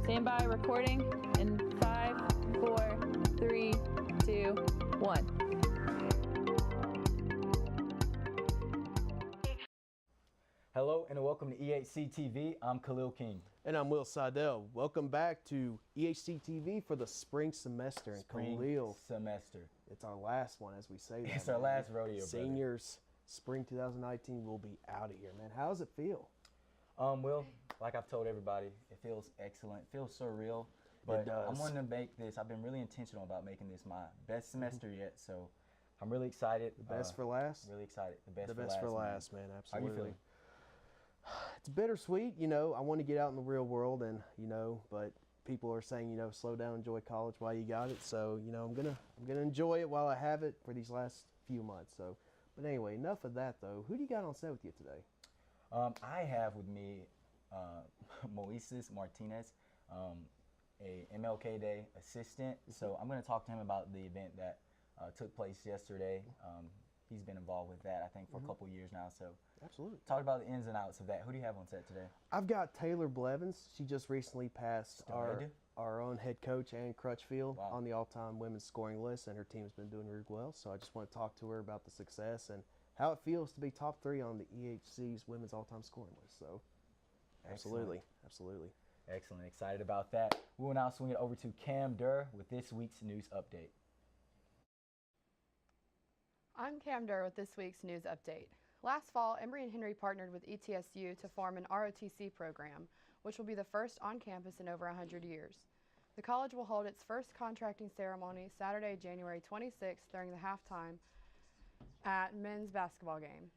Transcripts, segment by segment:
Stand by, recording in 5, 4, 3, 2, 1. Hello and welcome to EHC-TV. I'm Khalil King. And I'm Will Seidel. Welcome back to EHC-TV for the spring semester. And Khalil, semester. it's our last one as we say that. It's our last rodeo, Seniors, spring 2019 will be out of here, man. How does it feel? Will, like I've told everybody, it feels excellent. It feels surreal. But It does. I'm wanting to make this, I've been really intentional about making this my best semester yet. So I'm really excited. The best for last? Really excited. The best for last, man. Absolutely. How you feeling? It's bittersweet, you know. I want to get out in the real world, and but people are saying, slow down, enjoy college while you got it. So, I'm gonna enjoy it while I have it for these last few months. So, but anyway, enough of that though. Who do you got on set with you today? I have with me Moises Martinez, a MLK Day assistant. So I'm going to talk to him about the event that took place yesterday. He's been involved with that, I think, for a couple years now. So absolutely. Talk about the ins and outs of that. Who do you have on set today? I've got Taylor Blevins. She just recently passed our own head coach, Ann Crutchfield, on the all-time women's scoring list, and her team's been doing really well. So I just want to talk to her about the success and how it feels to be top 3 on the EHC's women's all-time scoring list. So absolutely. Excellent. Excited about that. We will now swing it over to Cam Durr with this week's news update. I'm Cam Durr with this week's news update. Last fall, Emory and Henry partnered with ETSU to form an ROTC program, which will be the first on campus in over 100 years. The college will hold its first contracting ceremony Saturday, January 26th during the halftime at men's basketball game.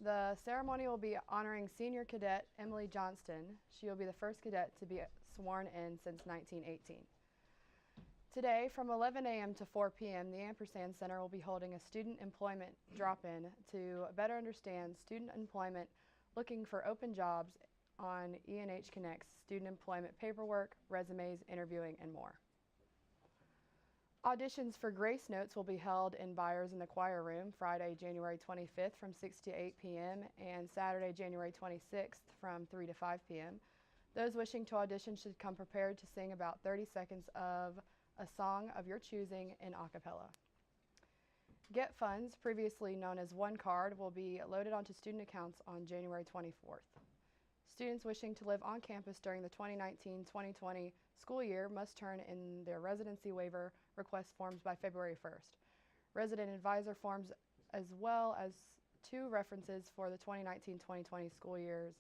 The ceremony will be honoring senior cadet Emily Johnston. She will be the first cadet to be sworn in since 1918. Today, from 11 a.m. to 4 p.m., the Ampersand Center will be holding a student employment drop-in to better understand student employment, looking for open jobs on ENH Connect's student employment paperwork, resumes, interviewing, and more. Auditions for Grace Notes will be held in Byers in the Choir Room Friday, January 25th from 6 to 8 p.m. and Saturday, January 26th from 3 to 5 p.m. Those wishing to audition should come prepared to sing about 30 seconds of a song of your choosing in a cappella. Get funds, previously known as One Card, will be loaded onto student accounts on January 24th. Students wishing to live on campus during the 2019-2020 school year must turn in their residency waiver request forms by February 1st. Resident advisor forms as well as 2 references for the 2019-2020 school years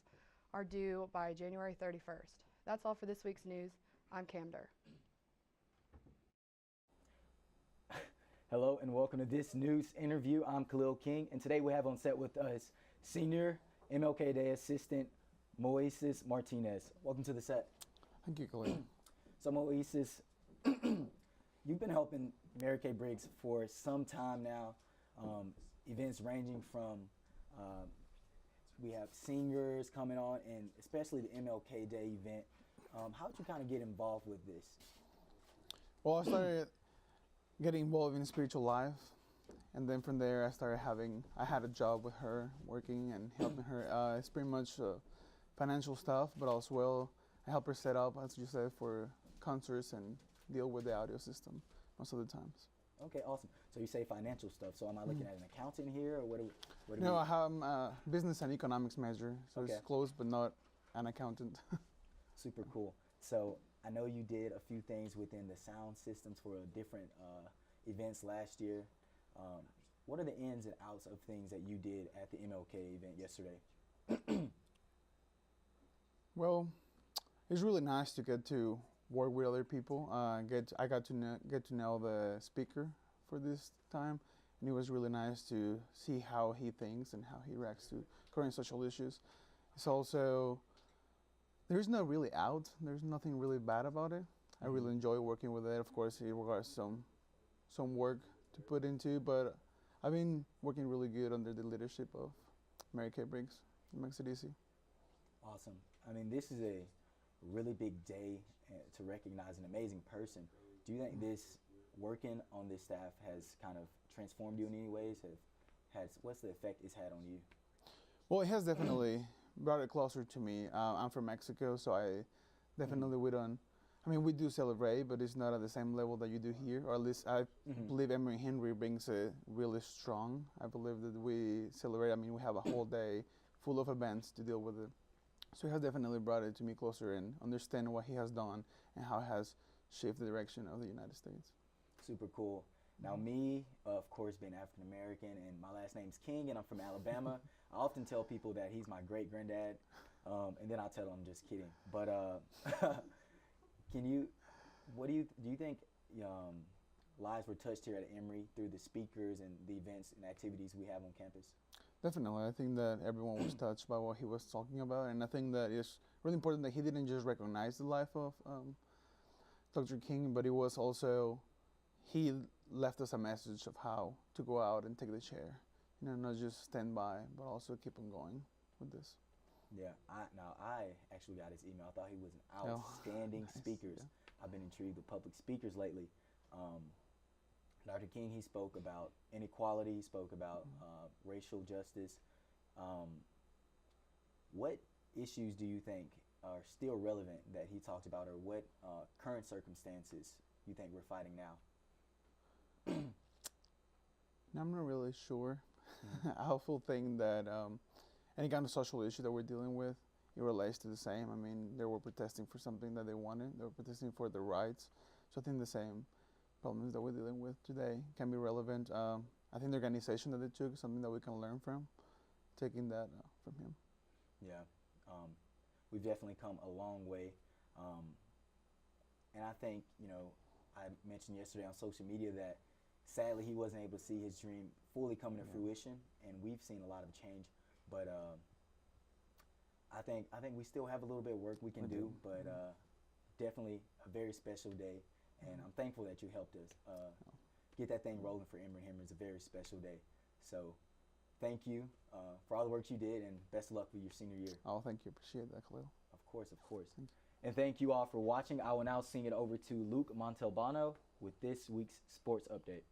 are due by January 31st. That's all for this week's news. I'm Cam Durr. Hello and welcome to this news interview. I'm Khalil King, and today we have on set with us senior MLK Day assistant Moises Martinez. Welcome to the set. Thank you, Khalil. So Moises, you've been helping Mary Kay Briggs for some time now. Events ranging from, we have seniors coming on, and especially the MLK Day event. How did you kind of get involved with this? Well, I started getting involved in spiritual life, and then from there I had a job with her, working and helping her. It's pretty much financial stuff, but as well I help her set up, as you said, for concerts and deal with the audio system most of the times. Okay, awesome. So you say financial stuff. So am I looking at an accountant here, or what do No, I have a business and economics major, so it's close, but not an accountant. Super cool. So I know you did a few things within the sound systems for different events last year. What are the ins and outs of things that you did at the MLK event yesterday? Well, it's really nice to get to work with other people. I got to get to know the speaker for this time, and it was really nice to see how he thinks and how he reacts to current social issues. It's also, there's no really out. There's nothing really bad about it. I really enjoy working with it. Of course, it requires some work to put into, but I've been working really good under the leadership of Mary Kay Briggs. It makes it easy. Awesome. I mean, this is a really big day to recognize an amazing person. Do you think this working on this staff has kind of transformed you in any ways? What's the effect it's had on you? Well, it has definitely brought it closer to me. I'm from Mexico, so I definitely we don't I mean, we do celebrate, but it's not at the same level that you do here, or at least I believe Emory Henry brings it really strong. I believe that we celebrate. I mean, we have a whole day full of events to deal with it. So he has definitely brought it to me closer and understand what he has done and how it has shaped the direction of the United States. Super cool. Now me, of course, being African American, and my last name's King, and I'm from Alabama. I often tell people that he's my great granddad, and then I'll tell them I'm just kidding. But do you think lives were touched here at Emory through the speakers and the events and activities we have on campus? Definitely. I think that everyone was touched by what he was talking about, and I think that it's really important that he didn't just recognize the life of Dr. King, but it was also, he left us a message of how to go out and take the chair. You know, not just stand by, but also keep on going with this. Yeah, I actually got his email. I thought he was an outstanding speaker. Yeah. I've been intrigued with public speakers lately. Dr. King, he spoke about inequality, he spoke about racial justice. What issues do you think are still relevant that he talked about, or what current circumstances you think we're fighting now? I'm not really sure. I hopefully think that any kind of social issue that we're dealing with, it relates to the same. I mean, they were protesting for something that they wanted. They were protesting for their rights. So I think the same problems that we're dealing with today can be relevant. I think the organization that they took is something that we can learn from, taking that from him. Yeah, we've definitely come a long way. And I think, you know, I mentioned yesterday on social media that sadly he wasn't able to see his dream fully coming to fruition, and we've seen a lot of change. But I think we still have a little bit of work we can do, but definitely a very special day, and I'm thankful that you helped us get that thing rolling for Emory Henry. It's a very special day. So thank you for all the work you did, and best of luck with your senior year. Oh, thank you. Appreciate that, Khalil. Of course, of course. And thank you all for watching. I will now sing it over to Luke Montalbano with this week's sports update.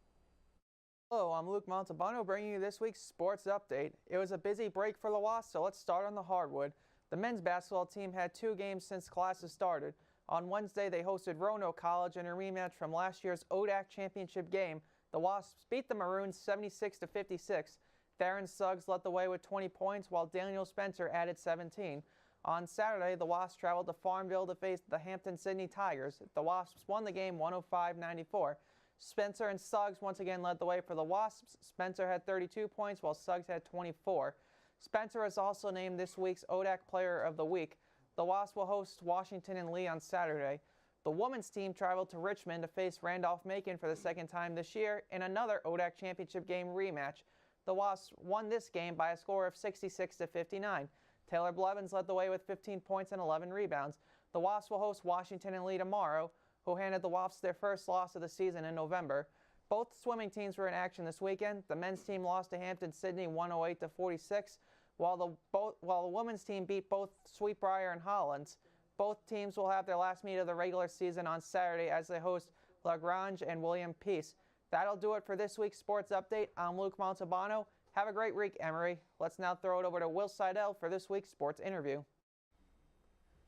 Hello, I'm Luke Montalbano bringing you this week's sports update. It was a busy break for the Wasps, so let's start on the hardwood. The men's basketball team had 2 games since classes started. On Wednesday, they hosted Roanoke College in a rematch from last year's ODAC championship game. The Wasps beat the Maroons 76-56. Theron Suggs led the way with 20 points, while Daniel Spencer added 17. On Saturday, the Wasps traveled to Farmville to face the Hampton-Sydney Tigers. The Wasps won the game 105-94. Spencer and Suggs once again led the way for the Wasps. Spencer had 32 points, while Suggs had 24. Spencer is also named this week's ODAC Player of the Week. The Wasps will host Washington and Lee on Saturday. The women's team traveled to Richmond to face Randolph-Macon for the second time this year in another ODAC championship game rematch. The Wasps won this game by a score of 66-59. Taylor Blevins led the way with 15 points and 11 rebounds. The Wasps will host Washington and Lee tomorrow, who handed the Wasps their first loss of the season in November. Both swimming teams were in action this weekend. The men's team lost to Hampton-Sydney 108-46, while the women's team beat both Sweetbriar and Hollins. Both teams will have their last meet of the regular season on Saturday as they host Lagrange and William Peace. That'll do it for this week's sports update. I'm Luke Montalbano. Have a great week, Emory. Let's now throw it over to Will Seidel for this week's sports interview.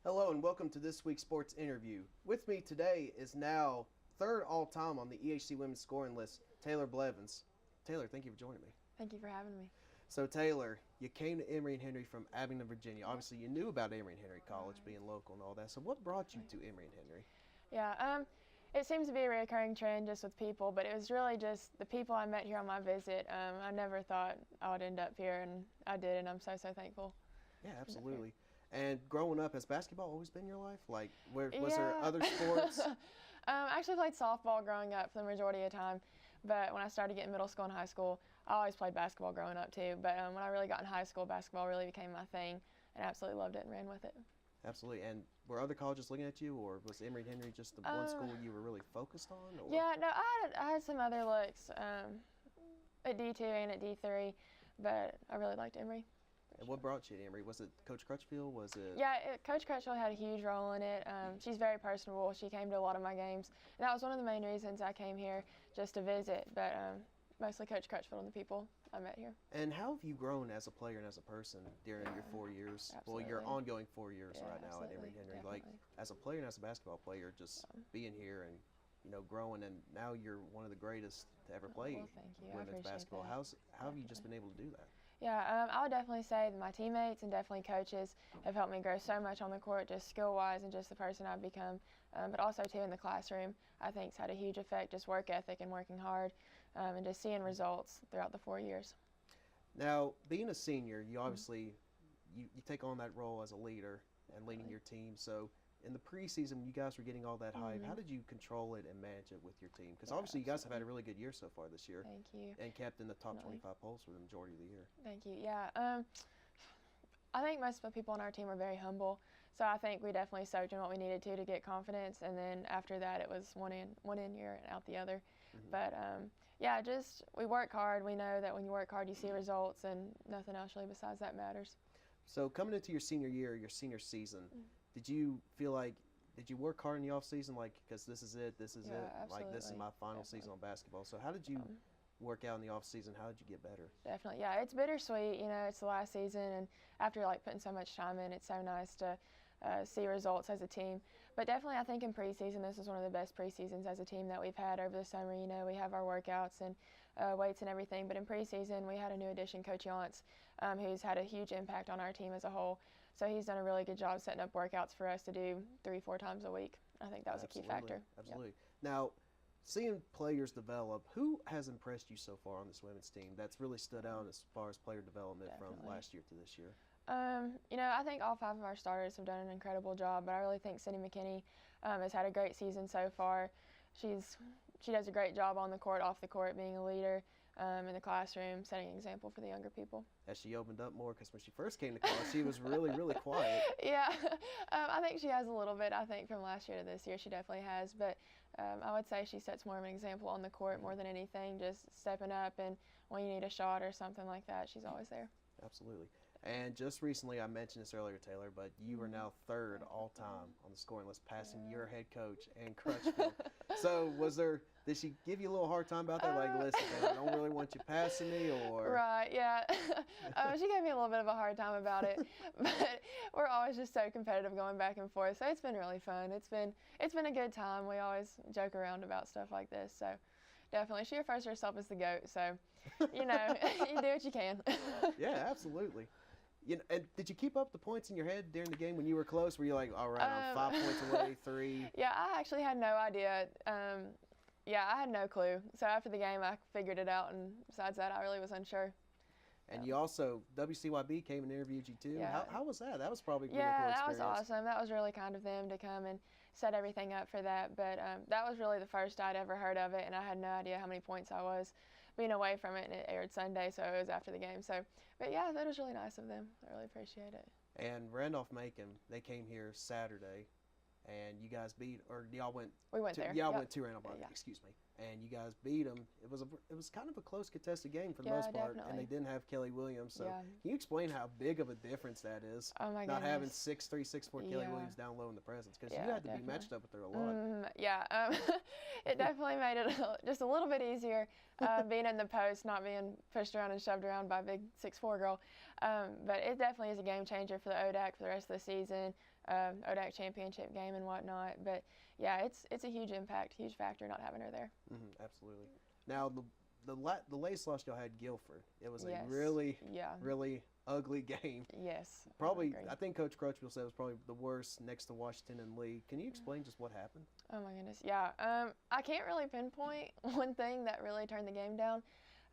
Hello and welcome to this week's sports interview. With me today is now 3rd all-time on the EHC women's scoring list, Taylor Blevins. Taylor, thank you for joining me. Thank you for having me. So Taylor, you came to Emory and Henry from Abingdon, Virginia. Obviously you knew about Emory and Henry College being local and all that. So what brought you to Emory and Henry? Yeah, it seems to be a recurring trend just with people, but it was really just the people I met here on my visit. I never thought I would end up here, and I did, and I'm so thankful. Yeah, absolutely. And growing up, has basketball always been your life? Like, was there other sports? I actually played softball growing up for the majority of the time, but when I started getting middle school and high school, I always played basketball growing up too. But when I really got in high school, basketball really became my thing, and I absolutely loved it and ran with it. Absolutely. And were other colleges looking at you, or was Emory and Henry just the one school you were really focused on? Or? Yeah, no, I had some other looks at D2 and at D3, but I really liked Emory. And what brought you to Emory? Was it Coach Crutchfield? Was it? Yeah, Coach Crutchfield had a huge role in it. She's very personable. She came to a lot of my games, and that was one of the main reasons I came here, just to visit. But mostly Coach Crutchfield and the people I met here. And how have you grown as a player and as a person during your 4 years? Well, your Absolutely. ongoing 4 years Yeah, right now at Emory absolutely, Henry. Like, definitely. as a player and as a basketball player, just being here and, you know, growing, and now you're one of the greatest to ever play Well, thank you. I women's appreciate basketball. that. How have you just been able to do that? Yeah, I would definitely say that my teammates and definitely coaches have helped me grow so much on the court, just skill-wise and just the person I've become, but also too in the classroom. I think it's had a huge effect, just work ethic and working hard, and just seeing results throughout the 4 years. Now, being a senior, you obviously you take on that role as a leader and leading your team. So in the preseason, you guys were getting all that hype. How did you control it and manage it with your team? Because Yeah, obviously you guys have had a really good year so far this year Thank you. and kept in the top Definitely. 25 polls for the majority of the year. Thank you. Yeah, I think most of the people on our team are very humble, so I think we definitely soaked in what we needed to get confidence, and then after that it was one in year and out the other. But yeah, just we work hard. We know that when you work hard, you see results, and nothing else really besides that matters. So coming into your senior year, your senior season, did you feel like, did you work hard in the off season, like, because this is it, like this is my final season on basketball? So how did you work out in the off season? How did you get better? Definitely, yeah, it's bittersweet. You know, it's the last season, and after like putting so much time in, it's so nice to see results as a team. But definitely, I think in preseason, this is one of the best preseasons as a team that we've had over the summer. You know, we have our workouts and weights and everything, but in preseason, we had a new addition, Coach Yance, who's had a huge impact on our team as a whole. So he's done a really good job setting up workouts for us to do 3-4 times a week. I think that was a key factor. Absolutely. Now, seeing players develop, who has impressed you so far on this women's team that's really stood out as far as player development from last year to this year? You know, I think all 5 of our starters have done an incredible job, but I really think Cindy McKinney has had a great season so far. She does a great job on the court, off the court, being a leader in the classroom, setting an example for the younger people. Has she opened up more? Because when she first came to college, she was really, really quiet. Yeah, I think she has a little bit. I think from last year to this year, she definitely has. But I would say she sets more of an example on the court more than anything, just stepping up, and when you need a shot or something like that, she's always there. Absolutely. And just recently, I mentioned this earlier, Taylor, but you are now 3rd all-time on the scoring list, passing your head coach and Crutchfield. So did she give you a little hard time about that? Like, listen, Taylor, I don't really want you passing me, or? Right, yeah. She gave me a little bit of a hard time about it, but we're always just so competitive going back and forth, so it's been really fun. It's been a good time. We always joke around about stuff like this, so definitely. She refers to herself as the GOAT, so, you know, you do what you can. Yeah, absolutely. You know, and did you keep up the points in your head during the game when you were close? Were you like, all right, I'm 5 points away, 3? Yeah, I actually had no idea. Yeah, I had no clue. So after the game, I figured it out, and besides that, I really was unsure. And you also, WCYB came and interviewed you too. Yeah. How was that? That was probably a really Yeah, cool that was experience. awesome. That was really kind of them to come and set everything up for that. But that was really the first I'd ever heard of it, and I had no idea how many points I was being away from it, and it aired Sunday, so it was after the game. So, but yeah, that was really nice of them. I really appreciate it. And Randolph-Macon, they came here Saturday, and you guys beat, or y'all went? We went to, there. Y'all Yep. went to Randolph-Macon, Yeah. excuse me. And you guys beat them. It was kind of a close contested game for the Yeah, most part, and definitely. they didn't have Kelly Williams. So Yeah. can you explain how big of a difference that is? Oh my Not having goodness. 6'3", 6'4" Kelly Yeah. Williams down low in the presence, because Yeah, you had to definitely. be matched up with her a lot. Yeah, it definitely made it just a little bit easier being in the post, not being pushed around and shoved around by a big 6'4" girl. But it definitely is a game changer for the ODAC for the rest of the season, ODAC championship game and whatnot. But yeah, it's a huge impact, huge factor not having her there. Absolutely. Now the latest loss y'all had Guilford. It was Yes. a really Yeah. really ugly game. Yes. Probably, agree. I think Coach Crutchfield said it was probably the worst next to Washington and Lee. Can you explain just what happened? Oh my goodness, yeah. I can't really pinpoint one thing that really turned the game down,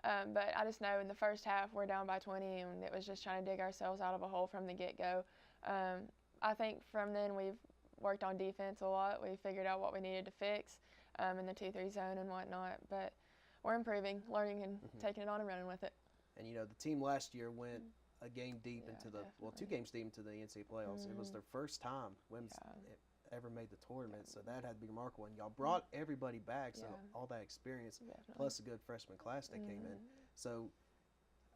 but I just know in the first half we're down by 20, and it was just trying to dig ourselves out of a hole from the get-go. I think from then we've worked on defense a lot. We figured out what we needed to fix in the 2-3 zone and whatnot, but we're improving, learning, and taking it on and running with it. And, you know, the team last year went a game deep Yeah, into the, well, definitely. 2 games deep into the NCAA playoffs. It was their first time women's ever made the tournament, so that had to be remarkable. And y'all brought everybody back, so Yeah. all that experience, Definitely. plus a good freshman class that came in. So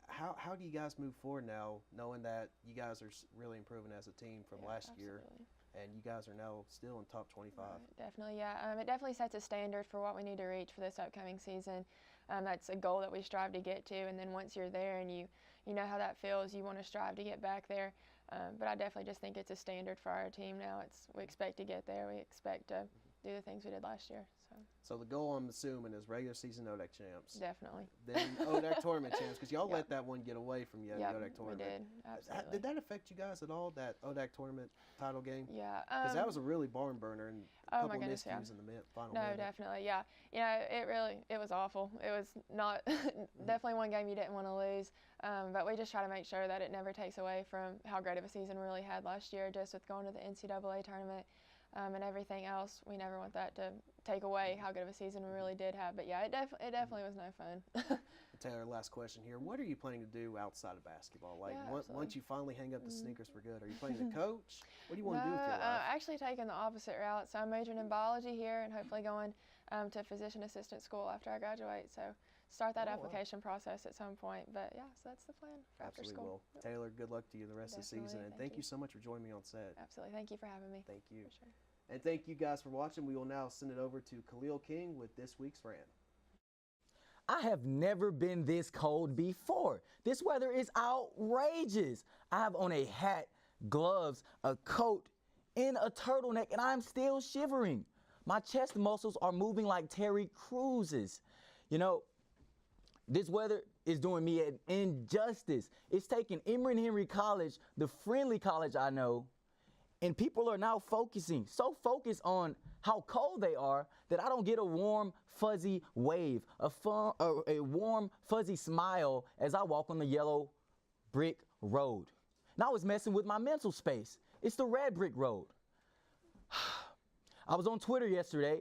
how do you guys move forward now, knowing that you guys are really improving as a team from last year, Absolutely. and you guys are now still in top 25? Right, definitely, yeah. It definitely sets a standard for what we need to reach for this upcoming season. That's a goal that we strive to get to. And then once you're there and you know how that feels, you want to strive to get back there. But I definitely just think it's a standard for our team now. We expect to get there. We expect to do the things we did last year. So the goal, I'm assuming, is regular season ODAC champs. Definitely. Then ODAC tournament champs, because y'all let that one get away from you, Yeah, the ODAC tournament. we did. Absolutely. Did that affect you guys at all, that ODAC tournament title game? Yeah. Because that was a really barn burner and a Oh couple my goodness, miscues in the final No, minute. definitely, yeah. It was awful. It was not definitely one game you didn't want to lose. But we just try to make sure that it never takes away from how great of a season we really had last year, just with going to the NCAA tournament and everything else. We never want that to take away how good of a season we really did have. But yeah, it definitely was no fun. Taylor, last question here. What are you planning to do outside of basketball? Like, once you finally hang up the sneakers for good, are you planning to coach? What do you want to do with your life? Actually taking the opposite route. So I'm majoring in biology here and hopefully going to physician assistant school after I graduate. So start that application process at some point. But yeah, so that's the plan for after Absolutely school. will. Taylor, good luck to you the rest of the season. And thank you so much for joining me on set. Absolutely. Thank you for having me. Thank you. For sure. And thank you guys for watching. We will now send it over to Khalil King with this week's rant. I have never been this cold before. This weather is outrageous. I have on a hat, gloves, a coat, and a turtleneck, and I'm still shivering. My chest muscles are moving like Terry Crews's. You know, this weather is doing me an injustice. It's taking Emory Henry College, the friendly college I know, and people are now so focused on how cold they are that I don't get a warm, fuzzy wave, a warm, fuzzy smile as I walk on the yellow brick road. Now it's messing with my mental space. It's the red brick road. I was on Twitter yesterday,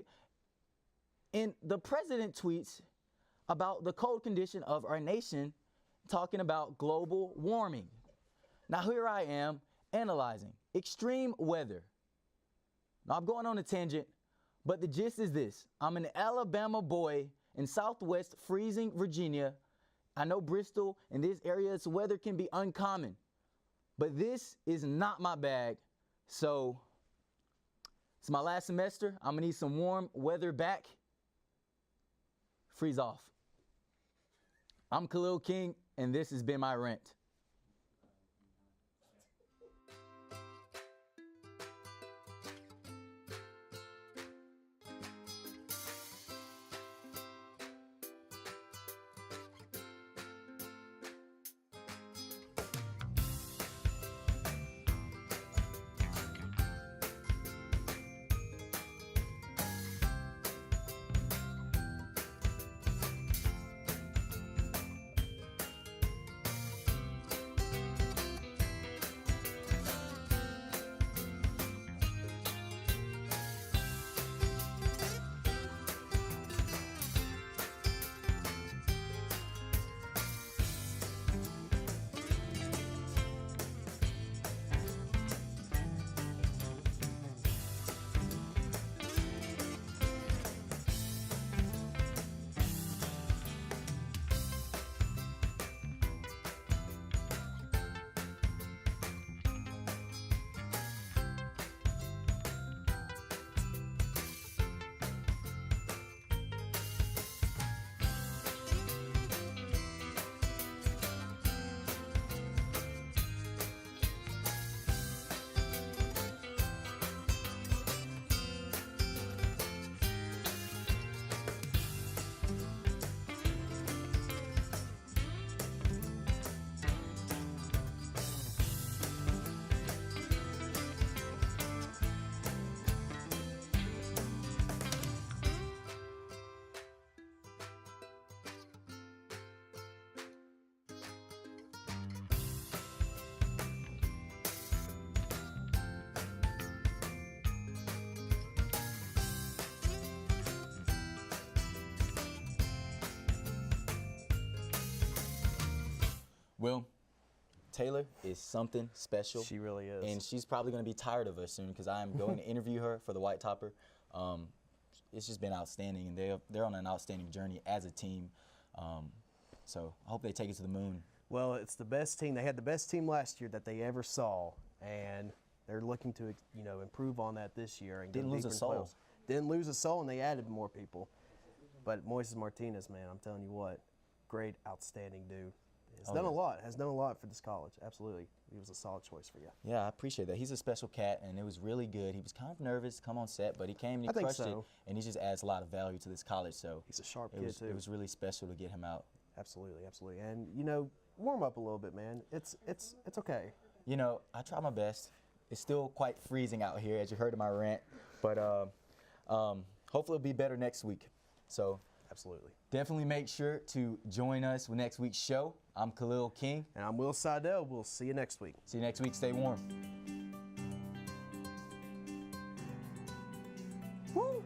and the president tweets about the cold condition of our nation, talking about global warming. Now here I am analyzing extreme weather. Now I'm going on a tangent, but the gist is this. I'm an Alabama boy in southwest freezing Virginia. I know Bristol and this area's weather can be uncommon, but this is not my bag. So it's my last semester. I'm gonna need some warm weather back. Freeze off. I'm Khalil King, and this has been my rant. Well, Taylor is something special. She really is. And she's probably going to be tired of us soon because I'm going to interview her for the White Topper. It's just been outstanding, and they're on an outstanding journey as a team. So I hope they take it to the moon. Well, it's the best team. They had the best team last year that they ever saw, and they're looking to improve on that this year. And Didn't lose a soul. Didn't lose a soul, and they added more people. But Moises Martinez, man, I'm telling you what, great, outstanding dude. Has Oh, done yeah. a lot. Has done a lot for this college. Absolutely, he was a solid choice for you. Yeah, I appreciate that. He's a special cat, and it was really good. He was kind of nervous to come on set, but he came and he I think crushed so. it, and he just adds a lot of value to this college. So He's a sharp it kid was, too. it was really special to get him out. Absolutely, absolutely. And you know, warm up a little bit, man. It's okay. You know, I try my best. It's still quite freezing out here, as you heard in my rant, but hopefully it'll be better next week. So Absolutely. definitely make sure to join us with next week's show. I'm Khalil King. And I'm Will Seidel. We'll see you next week. See you next week. Stay warm. Woo!